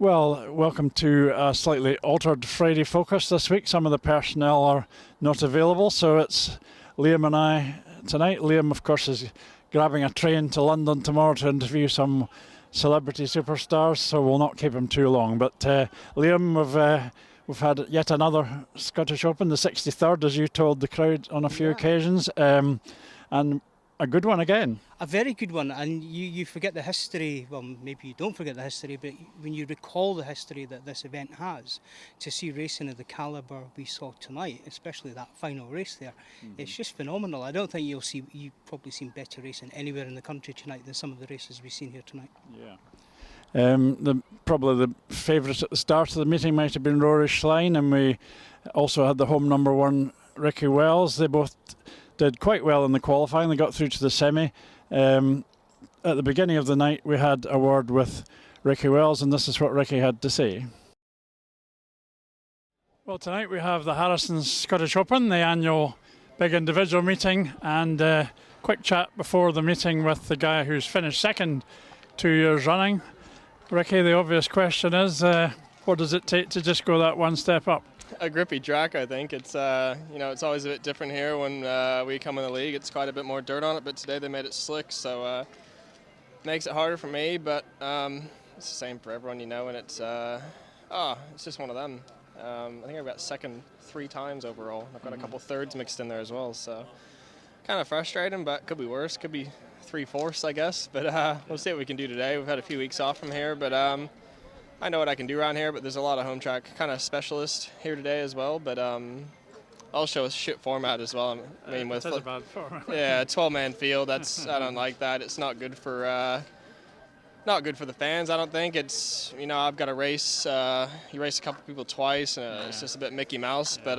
Well, welcome to a slightly altered Friday Focus this week. Some of the personnel are not available, so it's Liam and I tonight. Liam, of course, is grabbing a train to London tomorrow to interview some celebrity superstars, so we'll not keep him too long. But Liam, we've had yet another Scottish Open, the 63rd, as you told the crowd on a few occasions, and a good one again. A very good one, and you forget the history, well, maybe you don't forget the history, but when you recall the history that this event has, to see racing of the calibre we saw tonight, especially that final race there, it's just phenomenal. I don't think you've probably seen better racing anywhere in the country tonight than some of the races we've seen here tonight. Yeah. Probably the favourite at the start of the meeting might have been Rory Schlein, and we also had the home number one, Ricky Wells. They both did quite well in the qualifying. They got through to the semi. At the beginning of the night, we had a word with Ricky Wells, and this is what Ricky had to say. Well, tonight we have the Harrison's Scottish Open, the annual big individual meeting, and quick chat before the meeting with the guy who's finished second 2 years running. Ricky, the obvious question is, what does it take to just go that one step up? A grippy track, I think. It's it's always a bit different here when we come in the league. It's quite a bit more dirt on it, but today they made it slick, so makes it harder for me. But it's the same for everyone, and it's just one of them. I think I've got second 3 times overall. I've got a couple thirds mixed in there as well, so kind of frustrating, but could be worse. Could be 3/4, I guess. But we'll see what we can do today. We've had a few weeks off from here, but I know what I can do around here, but there's a lot of home track kind of specialists here today as well. But I'll show a shit format as well. I mean, with that's a bad format. Yeah, 12-man field. I don't like that. It's not good for the fans. I don't think it's I've got to race. You race a couple people twice, and it's just a bit Mickey Mouse. But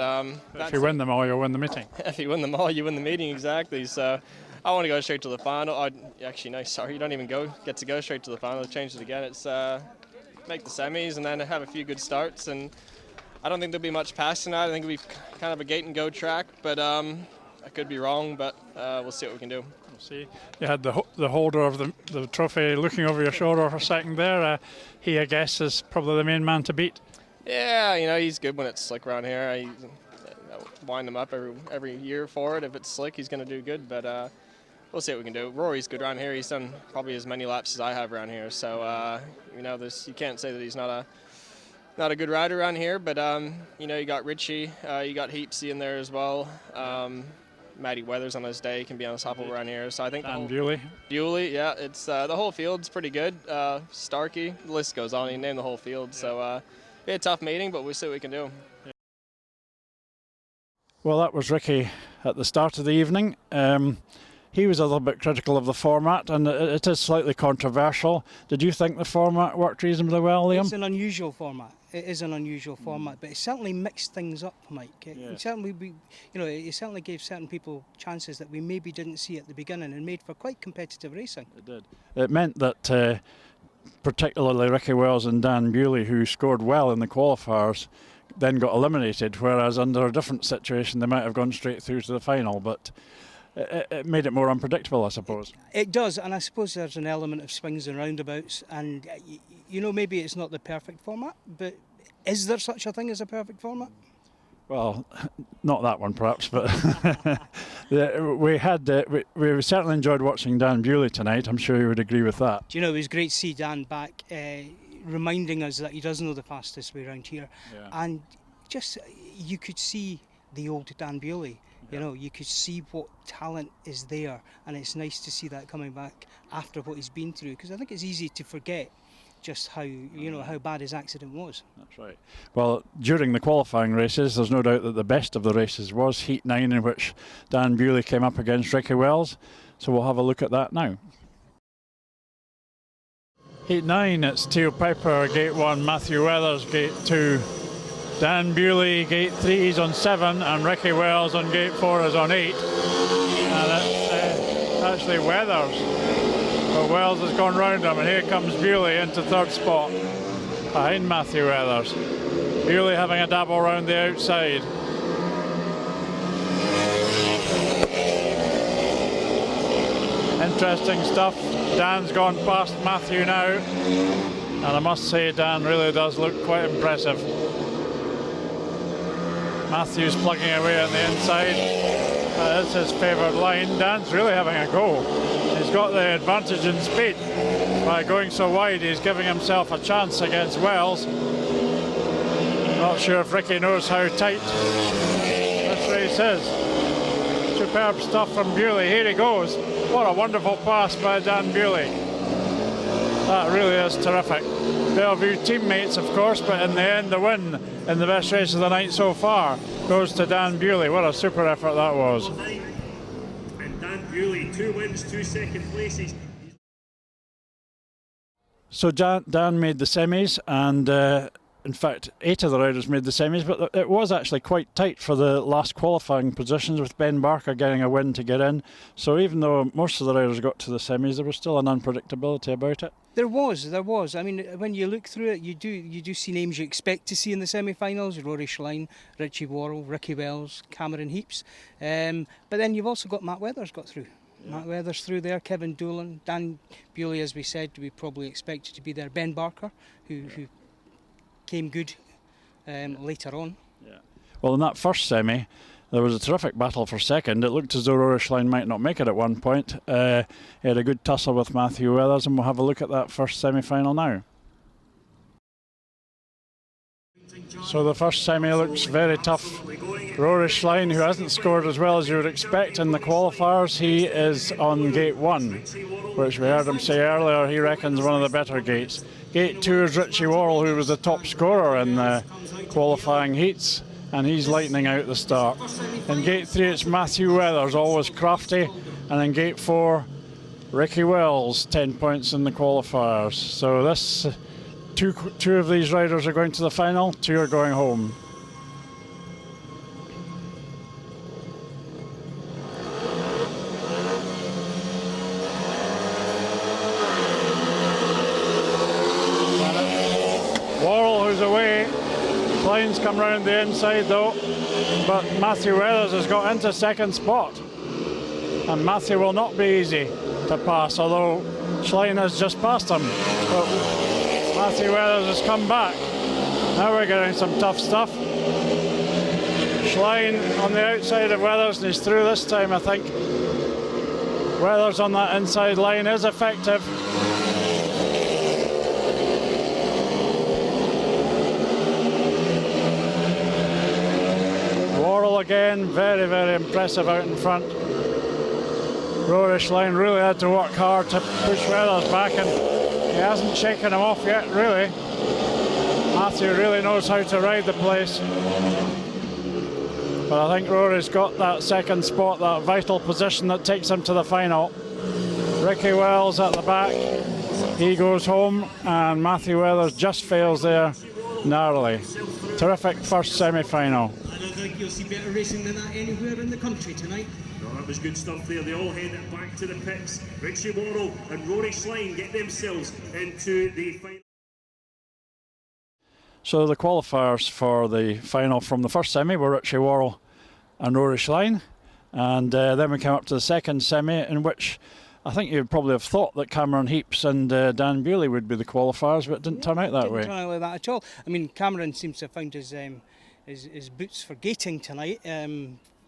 if you win them all, you'll win the meeting. If you win them all, you win the meeting, exactly. So I want to go straight to the final. Actually, no, sorry, you don't even get to go straight to the final. Change it again. It's make the semis and then have a few good starts, and I don't think there'll be much past tonight. I think it'll be kind of a gate and go track, but I could be wrong, but we'll see what we can do. We'll see. You had the holder of the trophy looking over your shoulder for a second there. He, I guess, is probably the main man to beat. Yeah, he's good when it's slick around here. I wind him up every year for it. If it's slick, he's going to do good, but we'll see what we can do. Rory's good around here. He's done probably as many laps as I have around here. So, you can't say that he's not a good rider around here. But, you got Richie. You got Heapsy in there as well. Matty Weathers on his day can be on the top of around here. So I think Bewley, yeah. It's the whole field's pretty good. Starkey, the list goes on. You name the whole field. So, be a tough meeting, but we'll see what we can do. Well, that was Ricky at the start of the evening. He was a little bit critical of the format, and it is slightly controversial. Did you think the format worked reasonably well, Liam? It's an unusual format. It is an unusual format, but it certainly mixed things up, Mike. It certainly gave certain people chances that we maybe didn't see at the beginning, and made for quite competitive racing. It did. It meant that particularly Ricky Wells and Dan Bewley, who scored well in the qualifiers, then got eliminated, whereas under a different situation they might have gone straight through to the final, but it made it more unpredictable, I suppose. It does, and I suppose there's an element of swings and roundabouts, and maybe it's not the perfect format, but is there such a thing as a perfect format? Well, not that one perhaps, but we certainly enjoyed watching Dan Bewley tonight. I'm sure you would agree with that. It was great to see Dan back, reminding us that he does know the fastest way around here, and just you could see the old Dan Bewley. You could see what talent is there, and it's nice to see that coming back after what he's been through, because I think it's easy to forget just how bad his accident was. That's right. Well, during the qualifying races, there's no doubt that the best of the races was Heat 9, in which Dan Bewley came up against Ricky Wells. So we'll have a look at that now. Heat 9, it's Theo Piper, Gate 1, Matthew Weathers, Gate 2. Dan Bewley, Gate 3, he's on 7, and Ricky Wells on Gate 4 is on 8. And it's actually Weathers. But Wells has gone round him, and here comes Bewley into 3rd spot behind Matthew Weathers. Bewley having a dabble round the outside. Interesting stuff. Dan's gone past Matthew now. And I must say, Dan really does look quite impressive. Matthew's plugging away on the inside. That's his favoured line. Dan's really having a go. He's got the advantage in speed. By going so wide, he's giving himself a chance against Wells. Not sure if Ricky knows how tight this race is. Superb stuff from Bewley. Here he goes. What a wonderful pass by Dan Bewley. That really is terrific. Bellevue teammates, of course, but in the end, the win in the best race of the night so far goes to Dan Bewley. What a super effort that was. And Dan Bewley, 2 wins, 2 second places. So Dan made the semis, and in fact 8 of the riders made the semis, but it was actually quite tight for the last qualifying positions, with Ben Barker getting a win to get in. So even though most of the riders got to the semis, there was still an unpredictability about it. There was. I mean, when you look through it, you do see names you expect to see in the semi-finals: Rory Schlein, Richie Worrell, Ricky Wells, Cameron Heaps. But then you've also got Matt Weathers got through. Yeah. Matt Weathers through there, Kevin Doolan, Dan Bewley, as we said, we probably expected to be there. Ben Barker, who came good later on. Yeah. Well, in that first semi, there was a terrific battle for second. It looked as though Rory Schlein might not make it at one point. He had a good tussle with Matthew Weathers, and we'll have a look at that first semi-final now. So the first semi looks very tough. Rory Schlein, who hasn't scored as well as you would expect in the qualifiers, he is on gate 1, which we heard him say earlier he reckons one of the better gates. Gate 2 is Richie Worrell, who was the top scorer in the qualifying heats, and he's lightning out the start. In gate 3 it's Matthew Weathers, always crafty, and in gate 4 Ricky Wells, 10 points in the qualifiers. So this two of these riders are going to the final, 2 are going home. Worrell, who's away. Klein's come round the inside though, but Matthew Weathers has got into second spot, and Matthew will not be easy to pass, although Schlein has just passed him. But Matthew Weathers has come back. Now we're getting some tough stuff. Schlein on the outside of Weathers, and he's through this time, I think. Weathers on that inside line is effective. Worrell again, very, very impressive out in front. Rory Schlein really had to work hard to push Weathers back, and he hasn't shaken him off yet, really. Matthew really knows how to ride the place. But I think Rory's got that second spot, that vital position that takes him to the final. Ricky Wells at the back, he goes home, and Matthew Weathers just fails there narrowly. Terrific first semi-final. I don't think you'll see better racing than that anywhere in the country tonight. No, that was good stuff there. They all headed back to the pits. Richie Worrell and Rory Schlein get themselves into the final. So the qualifiers for the final from the first semi were Richie Worrell and Rory Schlein, and then we came up to the second semi, in which I think you'd probably have thought that Cameron Heaps and Dan Bewley would be the qualifiers, but it didn't turn out that way. Didn't turn out like that at all. I mean, Cameron seems to have found his boots for gating tonight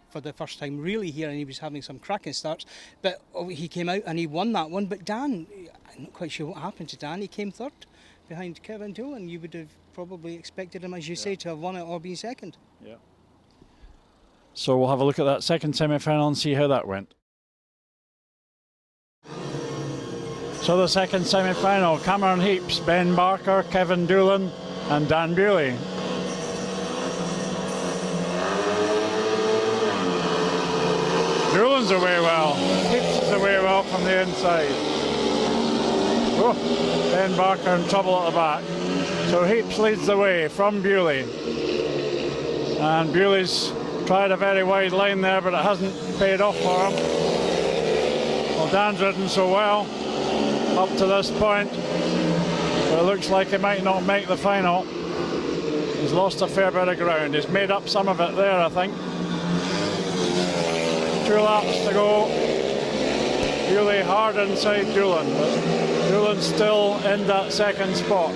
for the first time really here, and he was having some cracking starts. But he came out and he won that one. But Dan, I'm not quite sure what happened to Dan. He came third behind Kevin Doolan. You would have probably expected him, as you say, to have won it or been second. Yeah. So we'll have a look at that second semi-final and see how that went. So the second semi-final, Cameron Heaps, Ben Barker, Kevin Doolan and Dan Bewley. Doolan's away well, Heaps is away well from the inside. Oh, Ben Barker in trouble at the back. So Heaps leads the way from Bewley. And Bewley's tried a very wide line there, but it hasn't paid off for him. Well, Dan's ridden so well up to this point, but it looks like he might not make the final. He's lost a fair bit of ground. He's made up some of it there, I think. 2 laps to go. Bewley hard inside Doolan, but Doolan's still in that second spot.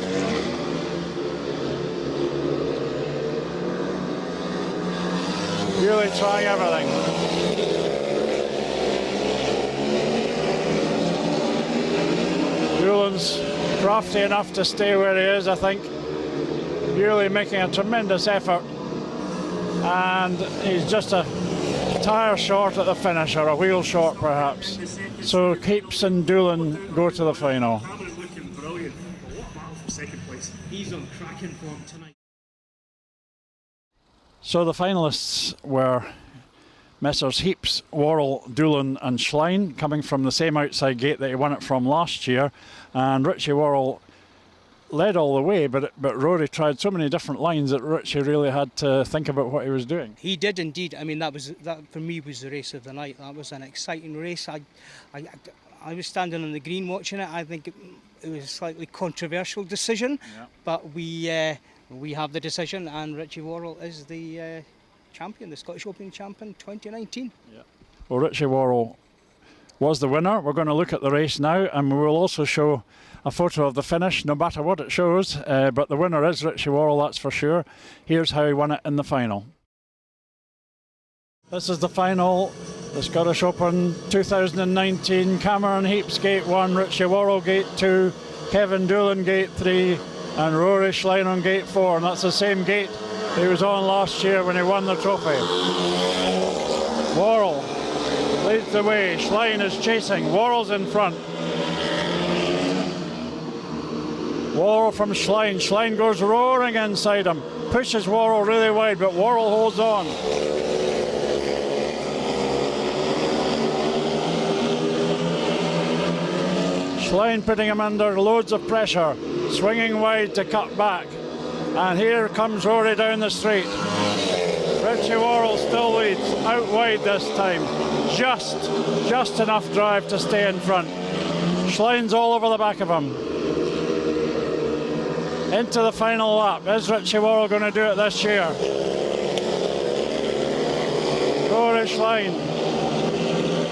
Really trying everything. Doolan's crafty enough to stay where he is, I think. Really making a tremendous effort. And he's just a tyre short at the finish, or a wheel short perhaps. So Keeps and Doolan go to the final. Cameron looking brilliant. What a battle for second place. He's on cracking form tonight. So the finalists were Messrs Heaps, Worrell, Doolan and Schlein, coming from the same outside gate that he won it from last year. And Richie Worrell led all the way, but Rory tried so many different lines that Richie really had to think about what he was doing. He did indeed. I mean, that for me was the race of the night. That was an exciting race. I was standing on the green watching it. I think it was a slightly controversial decision, but we have the decision, and Richie Worrell is the champion, the Scottish Open champion 2019. Yeah. Well, Richie Worrell was the winner. We're going to look at the race now, and we will also show a photo of the finish, no matter what it shows, but the winner is Richie Worrell, that's for sure. Here's how he won it in the final. This is the final, the Scottish Open 2019. Cameron Heaps Gate 1, Richie Worrell Gate 2, Kevin Doolan Gate 3, and Rory Schlein on Gate 4, and that's the same gate he was on last year when he won the trophy. Worrell leads the way, Schlein is chasing, Worrell's in front. Worrell from Schlein. Schlein goes roaring inside him. Pushes Worrell really wide, but Worrell holds on. Schlein putting him under loads of pressure. Swinging wide to cut back. And here comes Rory down the straight. Richie Worrell still leads. Out wide this time. Just enough drive to stay in front. Schlein's all over the back of him. Into the final lap. Is Richie Worrell going to do it this year? Rory Schlein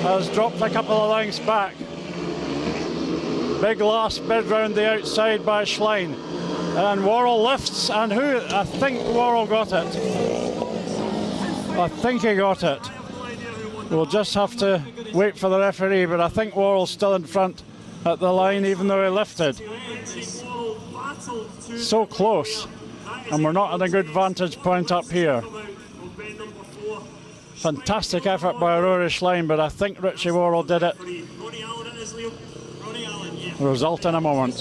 has dropped a couple of lengths back. Big last bid round the outside by Schlein. And Worrell lifts, and I think Worrell got it. I think he got it. We'll just have to wait for the referee, but I think Worrell's still in front at the line, even though he lifted. So close, and we're not at a good vantage point up here. Fantastic effort by Rory Schlein, but I think Richie Worrell did it. Result in a moment.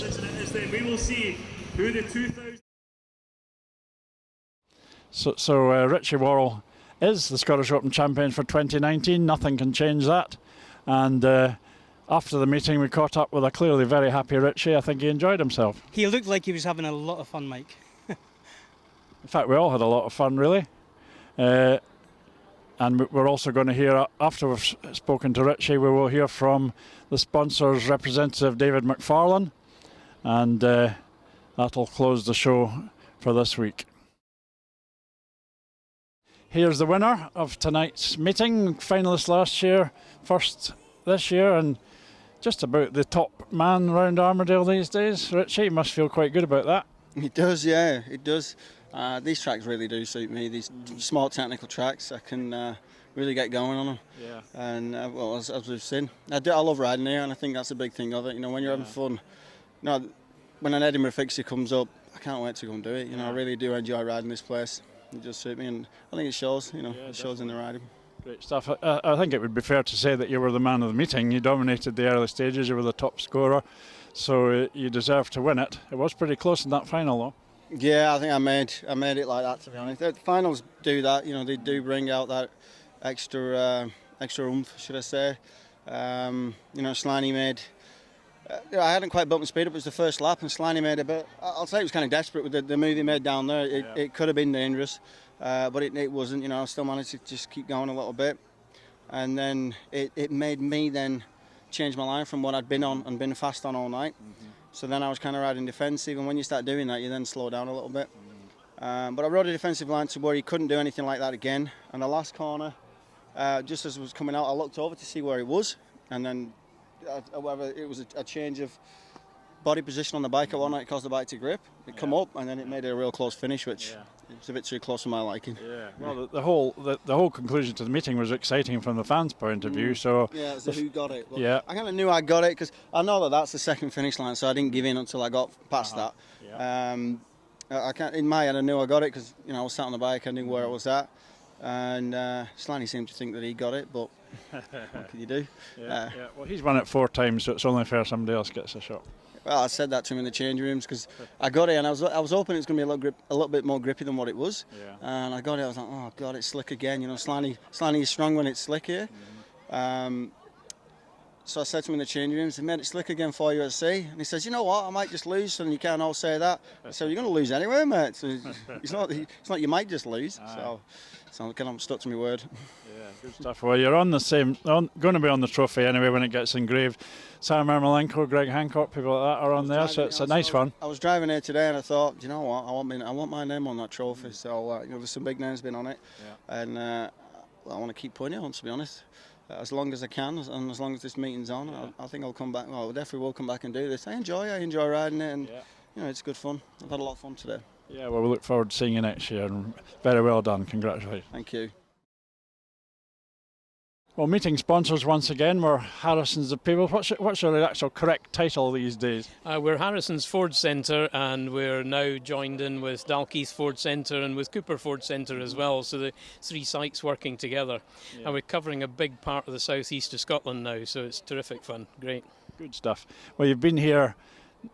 So Richie Worrell is the Scottish Open champion for 2019. Nothing can change that. And after the meeting, we caught up with a clearly very happy Richie. I think he enjoyed himself. He looked like he was having a lot of fun, Mike. In fact, we all had a lot of fun, really. And we're also going to hear, after we've spoken to Richie, we will hear from the sponsor's representative, David McFarlane. And that'll close the show for this week. Here's the winner of tonight's meeting. Finalist last year, first this year, and just about the top man round Armadale these days. Richie, you must feel quite good about that. It does, yeah, it does. These tracks really do suit me. These small technical tracks, I can really get going on them. Yeah. And well, as we've seen, I love riding here, and I think that's a big thing of it. You know, when you're having fun. You know, when an Edinburgh fixture comes up, I can't wait to go and do it. You know, I really do enjoy riding this place. It just suits me, and I think it shows. You know, it shows in the riding. Great stuff. I think it would be fair to say that you were the man of the meeting. You dominated the early stages. You were the top scorer, so you deserved to win it. It was pretty close in that final, though. Yeah, I think I made it like that, to be honest. The finals do that. You know, they do bring out that extra oomph, should I say? You know, Slaney made. I hadn't quite built my speed up. It was the first lap, and Slaney made a bit. I'll say it was kind of desperate with the move he made down there. It could have been dangerous. But it wasn't, you know. I still managed to just keep going a little bit, and then it made me then change my line from what I'd been on and been fast on all night. Mm-hmm. So then I was kind of riding defensive, and when you start doing that, you then slow down a little bit. Mm-hmm. But I rode a defensive line to where he couldn't do anything like that again. And the last corner, just as it was coming out, I looked over to see where he was, and then however it was a change of body position on the bike at one night caused the bike to grip. It come up and then it made it a real close finish, which it was a bit too close for my liking. Yeah. Well, the whole conclusion to the meeting was exciting from the fans' point of view. So yeah, so who got it? But yeah. I kind of knew I got it because I know that that's the second finish line, so I didn't give in until I got past that. Yeah. I can't, in my head, I knew I got it because I was sat on the bike, I knew where it was at, and Slaney seemed to think that he got it, but what can you do? Yeah. Well, he's won it 4 times, so it's only fair somebody else gets a shot. Well, I said that to him in the change rooms because I got it, and I was hoping it was going to be a little bit more grippy than what it was. Yeah. And I got it. I was like, oh god, it's slick again. Slaney is strong when it's slick here. Mm-hmm. So I said to him in the change rooms, "They made it slick again for you at sea." And he says, "You know what? I might just lose." And you can't all say that. I said, "You're going to lose anyway, mate." So it's not you might just lose. So I'm kind of stuck to my word. Yeah, good stuff. Well, you're going to be on the trophy anyway when it gets engraved. Sam Ermolenko, Greg Hancock, people like that are on there, so it's a nice one. I was driving here today and I thought, you know what, I want my name on that trophy. So there's some big names been on it, and I want to keep putting it on, to be honest. As long as I can, and as long as this meeting's on, I think I'll come back. Well, I definitely will come back and do this. I enjoy riding it, and it's good fun. I've had a lot of fun today. Yeah, well, we look forward to seeing you next year, and very well done. Congratulations. Thank you. Well, meeting sponsors once again were Harrison's of People. What's your actual correct title these days? We're Harrison's Ford Centre, and we're now joined in with Dalkeith Ford Centre and with Cooper Ford Centre as well, so the 3 sites working together. Yeah. And we're covering a big part of the southeast of Scotland now, so it's terrific fun. Great. Good stuff. Well, you've been here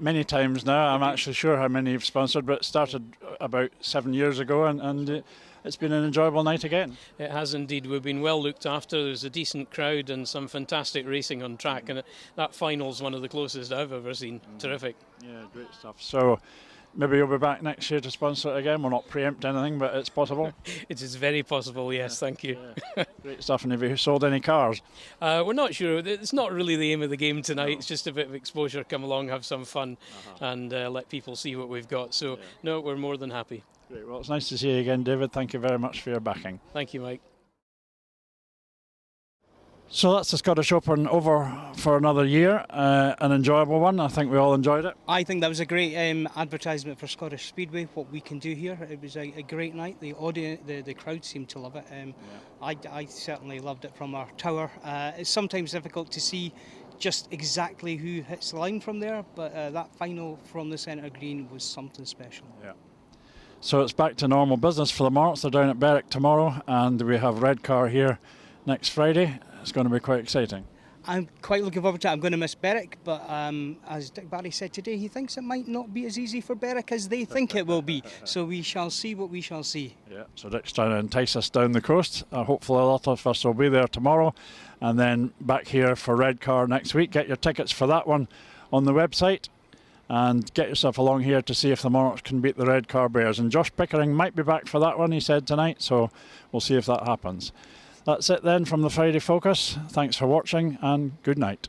many times now. I'm actually sure how many you've sponsored, but it started about 7 years ago, and it's been an enjoyable night again. It has indeed. We've been well looked after. There's a decent crowd and some fantastic racing on track, and that final's one of the closest I've ever seen. Terrific. Yeah, great stuff. So maybe you'll be back next year to sponsor it again. We'll not preempt anything, but it's possible. It is very possible, yes, thank you. Yeah. Great stuff. And have you sold any cars? We're not sure. It's not really the aim of the game tonight. No. It's just a bit of exposure. Come along, have some fun, and let people see what we've got. So, no, we're more than happy. Great. Well, it's nice to see you again, David. Thank you very much for your backing. Thank you, Mike. So that's the Scottish Open over for another year, an enjoyable one. I think we all enjoyed it. I think that was a great advertisement for Scottish Speedway, what we can do here. It was a great night. The audience, the crowd seemed to love it. I certainly loved it from our tower. It's sometimes difficult to see just exactly who hits the line from there, but that final from the centre green was something special. Yeah. So it's back to normal business for the Marks. They're down at Berwick tomorrow, and we have Redcar here next Friday. It's going to be quite exciting. I'm quite looking forward to it. I'm going to miss Berwick, but as Dick Barry said today, he thinks it might not be as easy for Berwick as they think it will be. So we shall see what we shall see. Yeah, so Dick's trying to entice us down the coast. Hopefully a lot of us will be there tomorrow, and then back here for Redcar next week. Get your tickets for that one on the website, and get yourself along here to see if the Monarchs can beat the Redcar Bears. And Josh Pickering might be back for that one, he said tonight, so we'll see if that happens. That's it then from the Friday Focus. Thanks for watching, and good night.